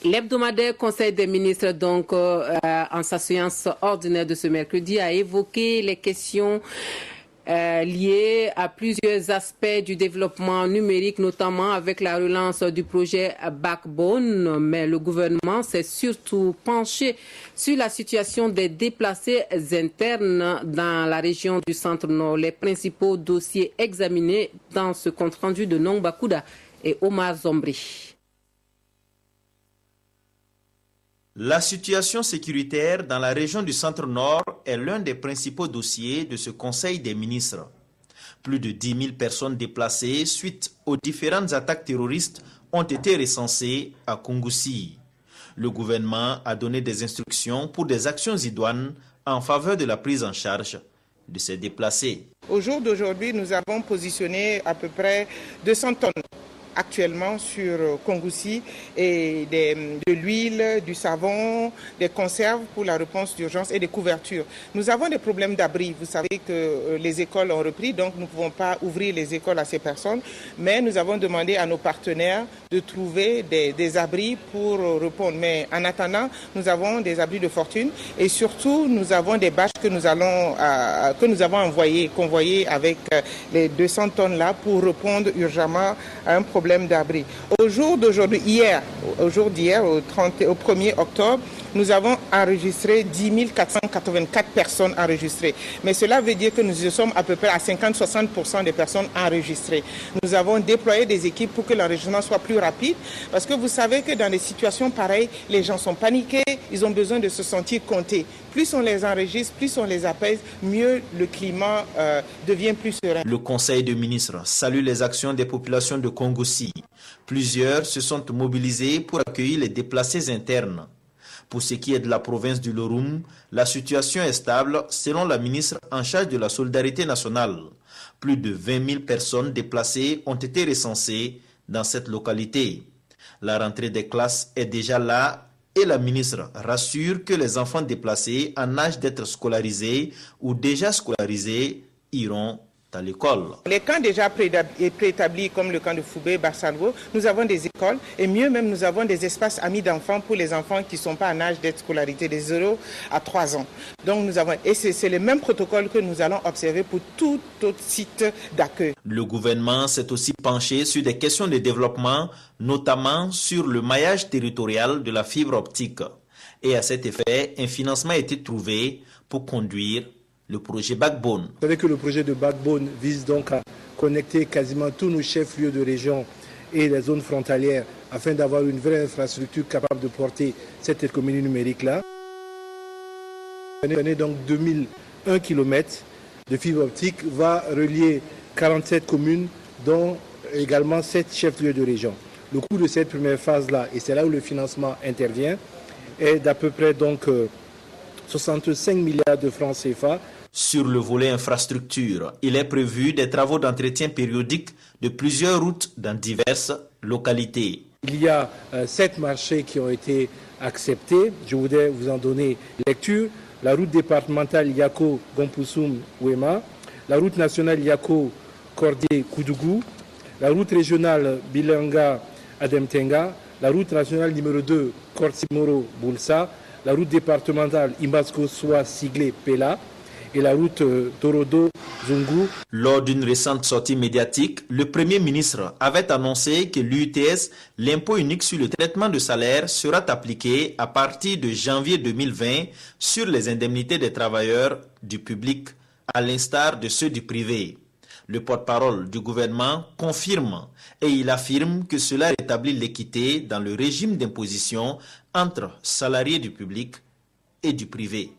L'hebdomadaire Conseil des ministres, donc, en sa séance ordinaire de ce mercredi, a évoqué les questions liées à plusieurs aspects du développement numérique, notamment avec la relance du projet Backbone. Mais le gouvernement s'est surtout penché sur la situation des déplacés internes dans la région du Centre-Nord. Les principaux dossiers examinés dans ce compte-rendu de Nong Bakouda et Omar Zombri. La situation sécuritaire dans la région du Centre-Nord est l'un des principaux dossiers de ce Conseil des ministres. Plus de 10 000 personnes déplacées suite aux différentes attaques terroristes ont été recensées à Kongoussi. Le gouvernement a donné des instructions pour des actions idoines en faveur de la prise en charge de ces déplacés. Au jour d'aujourd'hui, nous avons positionné à peu près 200 tonnes actuellement sur Kongoussi et de l'huile, du savon, des conserves pour la réponse d'urgence et des couvertures. Nous avons des problèmes d'abri. Vous savez que les écoles ont repris, donc nous ne pouvons pas ouvrir les écoles à ces personnes, mais nous avons demandé à nos partenaires de trouver des abris pour répondre. Mais en attendant, nous avons des abris de fortune et surtout nous avons des bâches que nous avons convoyées avec les 200 tonnes là pour répondre urgemment à un problème d'abri. Au jour d'aujourd'hui, au 1er octobre, nous avons enregistré 10 484 personnes enregistrées. Mais cela veut dire que nous sommes à peu près à 50-60% des personnes enregistrées. Nous avons déployé des équipes pour que l'enregistrement soit plus rapide, parce que vous savez que dans des situations pareilles, les gens sont paniqués, ils ont besoin de se sentir comptés. Plus on les enregistre, plus on les apaise, mieux le climat devient plus serein. Le Conseil des ministres salue les actions des populations de Kongoussi. Plusieurs se sont mobilisés pour accueillir les déplacés internes. Pour ce qui est de la province du Loroum, la situation est stable selon la ministre en charge de la solidarité nationale. Plus de 20 000 personnes déplacées ont été recensées dans cette localité. La rentrée des classes est déjà là et la ministre rassure que les enfants déplacés en âge d'être scolarisés ou déjà scolarisés iront à l'école. Les camps déjà préétablis comme le camp de Foubé, Barsalvo, nous avons des écoles et mieux même nous avons des espaces amis d'enfants pour les enfants qui ne sont pas en âge d'être scolarisés de 0 à 3 ans. Donc c'est le même protocole que nous allons observer pour tout autre site d'accueil. Le gouvernement s'est aussi penché sur des questions de développement, notamment sur le maillage territorial de la fibre optique. Et à cet effet, un financement a été trouvé pour conduire le projet Backbone. Vous savez que le projet de Backbone vise donc à connecter quasiment tous nos chefs-lieux de région et les zones frontalières afin d'avoir une vraie infrastructure capable de porter cette économie numérique-là. Donc 2001 km de fibre optique va relier 47 communes, dont également 7 chefs-lieux de région. Le coût de cette première phase-là, et c'est là où le financement intervient, est d'à peu près donc 65 milliards de francs CFA. Sur le volet infrastructure, il est prévu des travaux d'entretien périodiques de plusieurs routes dans diverses localités. Il y a 7 marchés qui ont été acceptés. Je voudrais vous en donner lecture. La route départementale Yako-Gompoussoum-Ouema, la route nationale Yako-Kordé-Koudougou, la route régionale Bilanga-Ademtenga, la route nationale numéro 2 Kortimoro-Boulsa, la route départementale Imbasko-Soa-Siglé-Pela et la route Torodo-Zungu. Lors d'une récente sortie médiatique, le Premier ministre avait annoncé que l'UTS, l'impôt unique sur le traitement de salaire, sera appliqué à partir de janvier 2020 sur les indemnités des travailleurs du public, à l'instar de ceux du privé. Le porte-parole du gouvernement confirme et il affirme que cela rétablit l'équité dans le régime d'imposition entre salariés du public et du privé.